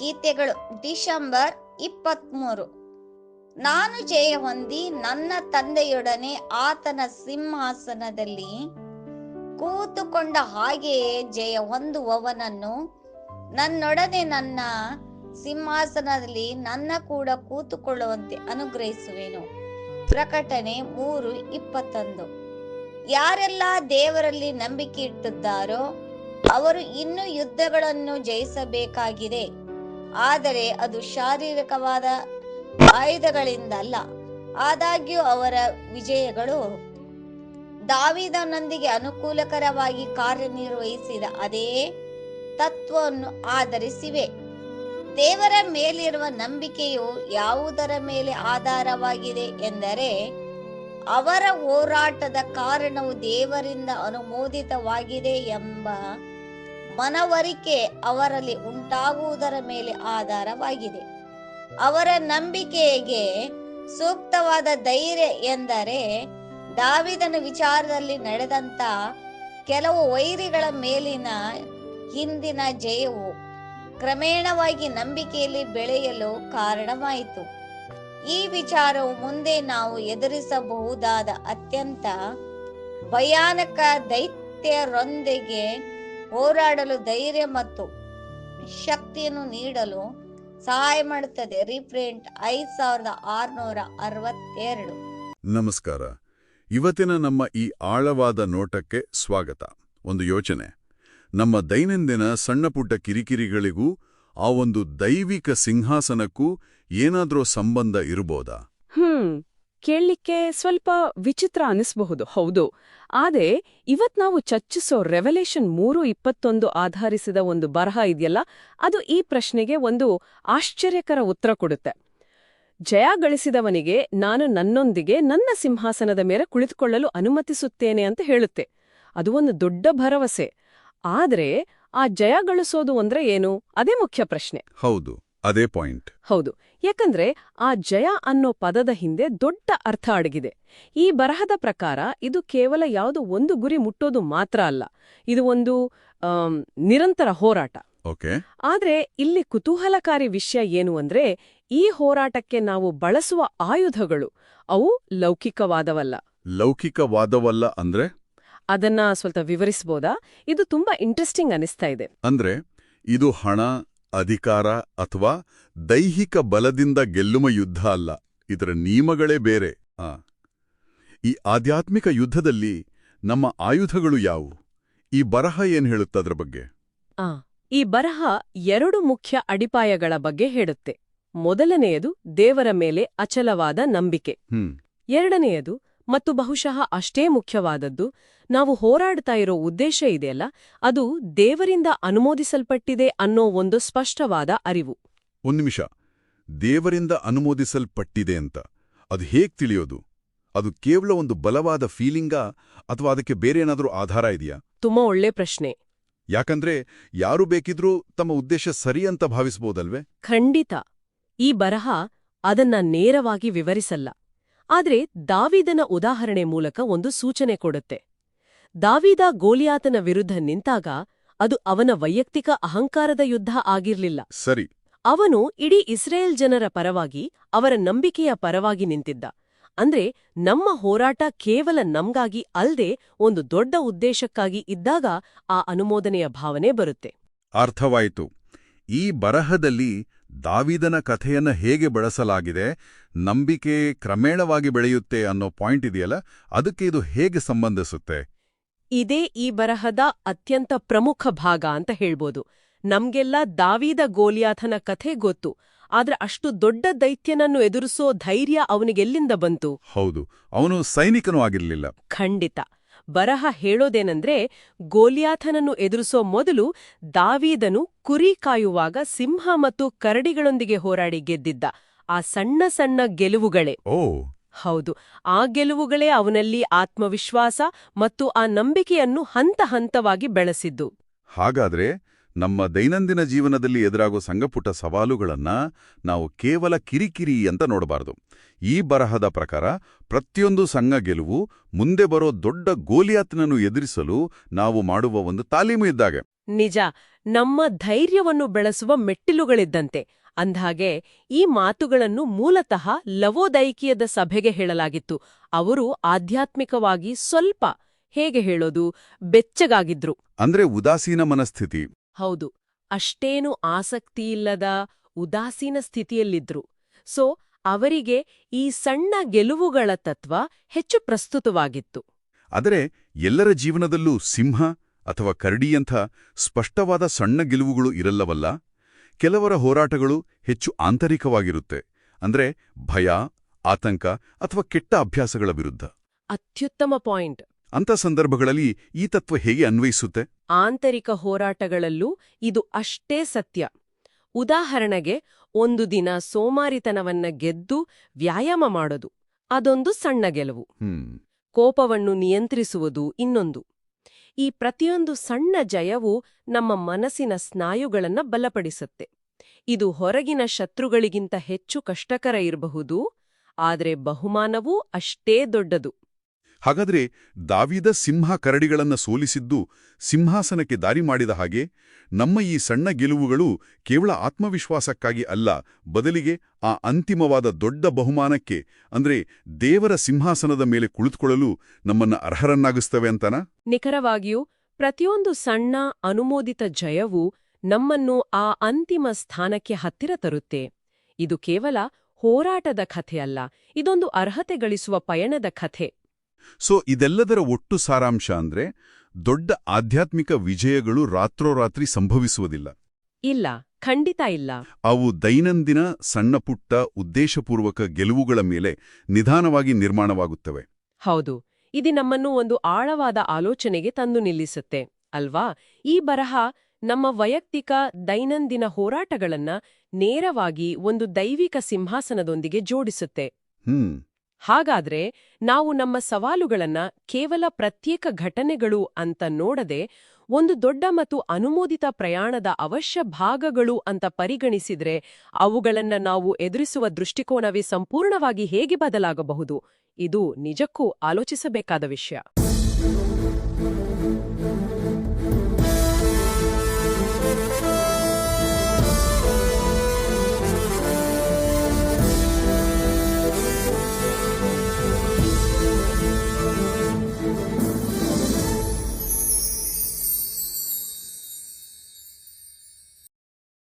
ಗೀತೆಗಳು ಡಿಸೆಂಬರ್ 23. ನಾನು ಜಯ ಹೊಂದಿ ನನ್ನ ತಂದೆಯೊಡನೆ ಆತನ ಸಿಂಹಾಸನದಲ್ಲಿ ಕೂತುಕೊಂಡ ಹಾಗೆಯೇ ಜಯ ಹೊಂದುವವನನ್ನು ನನ್ನೊಡನೆ ನನ್ನ ಸಿಂಹಾಸನದಲ್ಲಿ ನನ್ನ ಕೂಡ ಕೂತುಕೊಳ್ಳುವಂತೆ ಅನುಗ್ರಹಿಸುವೆನು. ಪ್ರಕಟಣೆ 3:21. ಯಾರೆಲ್ಲ ದೇವರಲ್ಲಿ ನಂಬಿಕೆ ಇಟ್ಟಿದ್ದಾರೋ ಅವರು ಇನ್ನೂ ಯುದ್ಧಗಳನ್ನು ಜಯಿಸಬೇಕಾಗಿದೆ. ಆದರೆ ಅದು ಶಾರೀರಿಕವಾದ ಆಯುಧಗಳಿಂದಲ್ಲ. ಆದಾಗ್ಯೂ ಅವರ ವಿಜಯಗಳು ದಾವೀದನೊಂದಿಗೆ ಅನುಕೂಲಕರವಾಗಿ ಕಾರ್ಯನಿರ್ವಹಿಸಿದ ಅದೇ ತತ್ವವನ್ನು ಆಧರಿಸಿವೆ. ದೇವರ ಮೇಲಿರುವ ನಂಬಿಕೆಯು ಯಾವುದರ ಮೇಲೆ ಆಧಾರವಾಗಿದೆ ಎಂದರೆ ಅವರ ಹೋರಾಟದ ಕಾರಣವು ದೇವರಿಂದ ಅನುಮೋದಿತವಾಗಿದೆ ಎಂಬ ಮನವರಿಕೆ ಅವರಲ್ಲಿ ಉಂಟಾಗುವುದರ ಮೇಲೆ ಆಧಾರವಾಗಿದೆ. ಅವರ ನಂಬಿಕೆಗೆ ಸೂಕ್ತವಾದ ಧೈರ್ಯ ಎಂದರೆ ದಾವೀದನ ವಿಚಾರದಲ್ಲಿ ನಡೆದಂತ ಕೆಲವು ವೈರಿಗಳ ಮೇಲಿನ ಹಿಂದಿನ ಜಯವು ಕ್ರಮೇಣವಾಗಿ ನಂಬಿಕೆಯಲ್ಲಿ ಬೆಳೆಯಲು ಕಾರಣವಾಯಿತು. ಈ ವಿಚಾರವು ಮುಂದೆ ನಾವು ಎದುರಿಸಬಹುದಾದ ಅತ್ಯಂತ ಭಯಾನಕ ದೈತ್ಯರೊಂದಿಗೆ ಹೋರಾಡಲು ಧೈರ್ಯ ಮತ್ತು ಶಕ್ತಿಯನ್ನು ನೀಡಲು ಸಹಾಯ ಮಾಡುತ್ತದೆ. ರೀಪ್ರಿಂಟ್ 5662. ನಮಸ್ಕಾರ. ಇವತ್ತಿನ ನಮ್ಮ ಈ ಆಳವಾದ ನೋಟಕ್ಕೆ ಸ್ವಾಗತ. ಒಂದು ಯೋಚನೆ, ನಮ್ಮ ದೈನಂದಿನ ಸಣ್ಣಪುಟ್ಟ ಕಿರಿಕಿರಿಗಳಿಗೂ ಆ ಒಂದು ದೈವಿಕ ಸಿಂಹಾಸನಕ್ಕೂ ಏನಾದ್ರೂ ಸಂಬಂಧ ಇರಬಹುದಾ? ಕೇಳಲಿಕ್ಕೆ ಸ್ವಲ್ಪ ವಿಚಿತ್ರ ಅನಿಸಬಹುದು, ಹೌದು. ಆದ್ರೆ ಇವತ್ ನಾವು ಚರ್ಚಿಸೋ ರೆವಲ್ಯೂಷನ್ 3:21 ಆಧರಿಸಿದ ಒಂದು ಬರಹ ಇದೆಯಲ್ಲ, ಅದು ಈ ಪ್ರಶ್ನೆಗೆ ಒಂದು ಆಶ್ಚರ್ಯಕರ ಉತ್ತರ ಕೊಡುತ್ತೆ. ಜಯ ಗಳಿಸಿದವನಿಗೆ ನಾನು ನನ್ನೊಂದಿಗೆ ನನ್ನ ಸಿಂಹಾಸನದ ಮೇಲೆ ಕುಳಿತುಕೊಳ್ಳಲು ಅನುಮತಿಸುತ್ತೇನೆ ಅಂತ ಹೇಳುತ್ತೆ. ಅದು ಒಂದು ದೊಡ್ಡ ಭರವಸೆ. ಆದ್ರೆ ಆ ಜಯ ಗಳಿಸೋದು ಅಂದ್ರೆ ಏನು? ಅದೇ ಮುಖ್ಯ ಪ್ರಶ್ನೆ. ಹೌದು, ಅದೇ ಪಾಯಿಂಟ್. ಹೌದು, ಯಾಕಂದ್ರೆ ಆ ಜಯ ಅನ್ನೋ ಪದದ ಹಿಂದೆ ದೊಡ್ಡ ಅರ್ಥ ಅಡಗಿದೆ. ಈ ಬರಹದ ಪ್ರಕಾರ ಇದು ಕೇವಲ ಯಾವುದೋ ಒಂದು ಗುರಿ ಮುಟ್ಟೋದು ಮಾತ್ರ ಅಲ್ಲ, ಇದು ಒಂದು ನಿರಂತರ ಹೋರಾಟ. ಆದ್ರೆ ಇಲ್ಲಿ ಕುತೂಹಲಕಾರಿ ವಿಷಯ ಏನು ಅಂದ್ರೆ, ಈ ಹೋರಾಟಕ್ಕೆ ನಾವು ಬಳಸುವ ಆಯುಧಗಳು ಅವು ಲೌಕಿಕವಾದವಲ್ಲ. ಲೌಕಿಕವಾದವಲ್ಲ ಅಂದ್ರೆ? ಅದನ್ನ ಸ್ವಲ್ಪ ವಿವರಿಸಬಹುದಾ? ಇದು ತುಂಬಾ ಇಂಟ್ರೆಸ್ಟಿಂಗ್ ಅನಿಸ್ತಾ ಇದೆ. ಅಂದ್ರೆ ಇದು ಹಣ, ಅಧಿಕಾರ ಅಥವಾ ದೈಹಿಕ ಬಲದಿಂದ ಗೆಲ್ಲುವ ಯುದ್ಧ ಅಲ್ಲ. ಇದರ ನಿಯಮಗಳೇ ಬೇರೆ. ಈ ಆಧ್ಯಾತ್ಮಿಕ ಯುದ್ಧದಲ್ಲಿ ನಮ್ಮ ಆಯುಧಗಳು ಯಾವುವು? ಈ ಬರಹ ಏನ್ ಹೇಳುತ್ತದ್ರ ಬಗ್ಗೆ? ಈ ಬರಹ 2 ಮುಖ್ಯ ಅಡಿಪಾಯಗಳ ಬಗ್ಗೆ ಹೇಳುತ್ತೆ. ಮೊದಲನೆಯದು ದೇವರ ಮೇಲೆ ಅಚಲವಾದ ನಂಬಿಕೆ. ಎರಡನೆಯದು, ಮತ್ತು ಬಹುಶಃ ಅಷ್ಟೇ ಮುಖ್ಯವಾದದ್ದು, ನಾವು ಹೋರಾಡ್ತಾ ಇರೋ ಉದ್ದೇಶ ಇದೆಯಲ್ಲ, ಅದು ದೇವರಿಂದ ಅನುಮೋದಿಸಲ್ಪಟ್ಟಿದೆ ಅನ್ನೋ ಒಂದು ಸ್ಪಷ್ಟವಾದ ಅರಿವು. ಒಂದು ನಿಮಿಷ, ದೇವರಿಂದ ಅನುಮೋದಿಸಲ್ಪಟ್ಟಿದೆ ಅಂತ ಅದು ಹೇಗ್ ತಿಳಿಯೋದು? ಅದು ಕೇವಲ ಒಂದು ಬಲವಾದ ಫೀಲಿಂಗಾ ಅಥವಾ ಅದಕ್ಕೆ ಬೇರೆ ಏನಾದ್ರೂ ಆಧಾರ ಇದೆಯಾ? ತುಂಬಾ ಒಳ್ಳೆ ಪ್ರಶ್ನೆ. ಯಾಕಂದ್ರೆ ಯಾರು ಬೇಕಿದ್ರೂ ತಮ್ಮ ಉದ್ದೇಶ ಸರಿ ಅಂತ ಭಾವಿಸಬಹುದಲ್ವೇ? ಖಂಡಿತ. ಈ ಬರಹ ಅದನ್ನ ನೇರವಾಗಿ ವಿವರಿಸಲ್ಲ. ಆದ್ರೆ ದಾವೀದನ ಉದಾಹರಣೆ ಮೂಲಕ ಒಂದು ಸೂಚನೆ ಕೊಡುತ್ತೆ. ದಾವೀದ ಗೋಲಿಯಾತನ ವಿರುದ್ಧ ನಿಂತಾಗ ಅದು ಅವನ ವೈಯಕ್ತಿಕ ಅಹಂಕಾರದ ಯುದ್ಧ ಆಗಿರ್ಲಿಲ್ಲ. ಸರಿ. ಅವನು ಇಡೀ ಇಸ್ರೇಲ್ ಜನರ ಪರವಾಗಿ, ಅವರ ನಂಬಿಕೆಯ ಪರವಾಗಿ ನಿಂತಿದ್ದ. ಅಂದ್ರೆ ನಮ್ಮ ಹೋರಾಟ ಕೇವಲ ನಮ್ಗಾಗಿ ಅಲ್ದೆ ಒಂದು ದೊಡ್ಡ ಉದ್ದೇಶಕ್ಕಾಗಿ ಇದ್ದಾಗ ಆ ಅನುಮೋದನೆಯ ಭಾವನೆ ಬರುತ್ತೆ. ಅರ್ಥವಾಯಿತು. ಈ ಬರಹದಲ್ಲಿ ದಾವೀದನ ಕಥೆಯನ್ನ ಹೇಗೆ ಬಳಸಲಾಗಿದೆ, ನಂಬಿಕೆ ಕ್ರಮೇಣವಾಗಿ ಬೆಳೆಯುತ್ತೆ ಅನ್ನೋ ಪಾಯಿಂಟ್ ಇದೆಯಲ್ಲ, ಅದಕ್ಕೆ ಇದು ಹೇಗೆ ಸಂಬಂಧಿಸುತ್ತೆ? ಇದೇ ಈ ಬರಹದ ಅತ್ಯಂತ ಪ್ರಮುಖ ಭಾಗ ಅಂತ ಹೇಳ್ಬೋದು. ನಮ್ಗೆಲ್ಲ ದಾವೀದ ಗೋಲಿಯಾಥನ ಕಥೆ ಗೊತ್ತು, ಆದ್ರೆ ಅಷ್ಟು ದೊಡ್ಡ ದೈತ್ಯನನ್ನು ಎದುರಿಸೋ ಧೈರ್ಯ ಅವನಿಗೆಲ್ಲಿಂದ ಬಂತು? ಹೌದು, ಅವನು ಸೈನಿಕನೂ ಆಗಿರ್ಲಿಲ್ಲ. ಖಂಡಿತ. ಬರಹ ಹೇಳೋದೇನಂದ್ರೆ, ಗೋಲಿಯಾಥನನ್ನು ಎದುರಿಸೋ ಮೊದಲು ದಾವೀದನು ಕುರಿ ಕಾಯುವಾಗ ಸಿಂಹ ಮತ್ತು ಕರಡಿಗಳೊಂದಿಗೆ ಹೋರಾಡಿ ಗೆದ್ದಿದ್ದ ಆ ಸಣ್ಣ ಸಣ್ಣ ಗೆಲುವುಗಳೇ. ಹೌದು, ಆ ಗೆಲುವುಗಳೇ ಅವನಲ್ಲಿ ಆತ್ಮವಿಶ್ವಾಸ ಮತ್ತು ಆ ನಂಬಿಕೆಯನ್ನು ಹಂತ ಹಂತವಾಗಿ ಬೆಳೆಸಿದ್ದು. ಹಾಗಾದ್ರೆ ನಮ್ಮ ದೈನಂದಿನ ಜೀವನದಲ್ಲಿ ಎದುರಾಗೋ ಸಣ್ಣಪುಟ್ಟ ಸವಾಲುಗಳನ್ನ ನಾವು ಕೇವಲ ಕಿರಿಕಿರಿ ಅಂತ ನೋಡಬಾರದು. ಈ ಬರಹದ ಪ್ರಕಾರ ಪ್ರತಿಯೊಂದು ಸಣ್ಣ ಗೆಲುವು ಮುಂದೆ ಬರೋ ದೊಡ್ಡ ಗೋಲಿಯಾತನನ್ನು ಎದುರಿಸಲು ನಾವು ಮಾಡುವ ಒಂದು ತಾಲೀಮು ಇದ್ದಾಗೆ. ನಿಜ, ನಮ್ಮ ಧೈರ್ಯವನ್ನು ಬೆಳೆಸುವ ಮೆಟ್ಟಿಲುಗಳಿದ್ದಂತೆ. ಅಂದ್ಹಾಗೆ ಈ ಮಾತುಗಳನ್ನು ಮೂಲತಃ ಲವೋದೈಕೀಯದ ಸಭೆಗೆ ಹೇಳಲಾಗಿತ್ತು. ಅವರು ಆಧ್ಯಾತ್ಮಿಕವಾಗಿ ಸ್ವಲ್ಪ, ಹೇಗೆ ಹೇಳೋದು, ಬೆಚ್ಚಗಾಗಿದ್ರು. ಅಂದ್ರೆ ಉದಾಸೀನ ಮನಸ್ಥಿತಿ. ಹೌದು, ಅಷ್ಟೇನು ಆಸಕ್ತಿಯಿಲ್ಲದ ಉದಾಸೀನ ಸ್ಥಿತಿಯಲ್ಲಿದ್ರು. ಸೊ ಅವರಿಗೆ ಈ ಸಣ್ಣ ಗೆಲುವುಗಳ ತತ್ವ ಹೆಚ್ಚು ಪ್ರಸ್ತುತವಾಗಿತ್ತು. ಆದರೆ ಎಲ್ಲರ ಜೀವನದಲ್ಲೂ ಸಿಂಹ ಅಥವಾ ಕರಡಿಯಂಥ ಸ್ಪಷ್ಟವಾದ ಸಣ್ಣ ಗೆಲುವುಗಳು ಇರಲ್ಲವಲ್ಲ. ಕೆಲವರ ಹೋರಾಟಗಳು ಹೆಚ್ಚು ಆಂತರಿಕವಾಗಿರುತ್ತೆ. ಅಂದ್ರೆ ಭಯ, ಆತಂಕ ಅಥವಾ ಕೆಟ್ಟ ಅಭ್ಯಾಸಗಳ ವಿರುದ್ಧ. ಅತ್ಯುತ್ತಮ ಪಾಯಿಂಟ್. ಅಂಥ ಸಂದರ್ಭಗಳಲ್ಲಿ ಈ ತತ್ವ ಹೇಗೆ ಅನ್ವಯಿಸುತ್ತೆ? ಆಂತರಿಕ ಹೋರಾಟಗಳಲ್ಲೂ ಇದು ಅಷ್ಟೇ ಸತ್ಯ. ಉದಾಹರಣೆಗೆ, ಒಂದು ದಿನ ಸೋಮಾರಿತನವನ್ನ ಗೆದ್ದು ವ್ಯಾಯಾಮ ಮಾಡೋದು, ಅದೊಂದು ಸಣ್ಣ ಗೆಲುವು. ಕೋಪವನ್ನು ನಿಯಂತ್ರಿಸುವುದು ಇನ್ನೊಂದು. ಈ ಪ್ರತಿಯೊಂದು ಸಣ್ಣ ಜಯವು ನಮ್ಮ ಮನಸ್ಸಿನ ಸ್ನಾಯುಗಳನ್ನ ಬಲಪಡಿಸುತ್ತೆ. ಇದು ಹೊರಗಿನ ಶತ್ರುಗಳಿಗಿಂತ ಹೆಚ್ಚು ಕಷ್ಟಕರ ಇರಬಹುದು, ಆದರೆ ಬಹುಮಾನವೂ ಅಷ್ಟೇ ದೊಡ್ಡದು. ಹಾಗಾದ್ರೆ ದಾವೀದ ಸಿಂಹ ಕರಡಿಗಳನ್ನ ಸೋಲಿಸಿದ್ದು ಸಿಂಹಾಸನಕ್ಕೆ ದಾರಿ ಮಾಡಿದ ಹಾಗೆ, ನಮ್ಮ ಈ ಸಣ್ಣ ಗೆಲುವುಗಳು ಕೇವಲ ಆತ್ಮವಿಶ್ವಾಸಕ್ಕಾಗಿ ಅಲ್ಲ, ಬದಲಿಗೆ ಆ ಅಂತಿಮವಾದ ದೊಡ್ಡ ಬಹುಮಾನಕ್ಕೆ, ಅಂದ್ರೆ ದೇವರ ಸಿಂಹಾಸನದ ಮೇಲೆ ಕುಳಿತುಕೊಳ್ಳಲು ನಮ್ಮನ್ನ ಅರ್ಹರನ್ನಾಗಿಸ್ತವೆ ಅಂತನಾ? ನಿಖರವಾಗಿಯೂ, ಪ್ರತಿಯೊಂದು ಸಣ್ಣ ಅನುಮೋದಿತ ಜಯವೂ ನಮ್ಮನ್ನು ಆ ಅಂತಿಮ ಸ್ಥಾನಕ್ಕೆ ಹತ್ತಿರ ತರುತ್ತೆ. ಇದು ಕೇವಲ ಹೋರಾಟದ ಕಥೆಯಲ್ಲ, ಇದೊಂದು ಅರ್ಹತೆ ಗಳಿಸುವ ಪಯಣದ ಕಥೆ. ಸೊ ಇದೆಲ್ಲದರ ಒಟ್ಟು ಸಾರಾಂಶ ಅಂದ್ರೆ, ದೊಡ್ಡ ಆಧ್ಯಾತ್ಮಿಕ ವಿಜಯಗಳು ರಾತ್ರೋರಾತ್ರಿ ಸಂಭವಿಸುವುದಿಲ್ಲ. ಇಲ್ಲ, ಖಂಡಿತ ಇಲ್ಲ. ಅವು ದೈನಂದಿನ ಸಣ್ಣಪುಟ್ಟ ಉದ್ದೇಶಪೂರ್ವಕ ಗೆಲುವುಗಳ ಮೇಲೆ ನಿಧಾನವಾಗಿ ನಿರ್ಮಾಣವಾಗುತ್ತವೆ. ಹೌದು, ಇದು ನಮ್ಮನ್ನು ಒಂದು ಆಳವಾದ ಆಲೋಚನೆಗೆ ತಂದು ನಿಲ್ಲಿಸುತ್ತೆ, ಅಲ್ವಾ? ಈ ಬರಹ ನಮ್ಮ ವೈಯಕ್ತಿಕ ದೈನಂದಿನ ಹೋರಾಟಗಳನ್ನ ನೇರವಾಗಿ ಒಂದು ದೈವಿಕ ಸಿಂಹಾಸನದೊಂದಿಗೆ ಜೋಡಿಸುತ್ತೆ. ಹಾಗಾದ್ರೆ ನಾವು ನಮ್ಮ ಸವಾಲುಗಳನ್ನ ಕೇವಲ ಪ್ರತ್ಯೇಕ ಘಟನೆಗಳು ಅಂತ ನೋಡದೆ, ಒಂದು ದೊಡ್ಡ ಮತ್ತು ಅನುಮೋದಿತ ಪ್ರಯಾಣದ ಅವಶ್ಯ ಭಾಗಗಳು ಅಂತ ಪರಿಗಣಿಸಿದ್ರೆ, ಅವುಗಳನ್ನ ನಾವು ಎದುರಿಸುವ ದೃಷ್ಟಿಕೋನವೇ ಸಂಪೂರ್ಣವಾಗಿ ಹೇಗೆ ಬದಲಾಗಬಹುದು? ಇದು ನಿಜಕ್ಕೂ ಆಲೋಚಿಸಬೇಕಾದ ವಿಷಯ.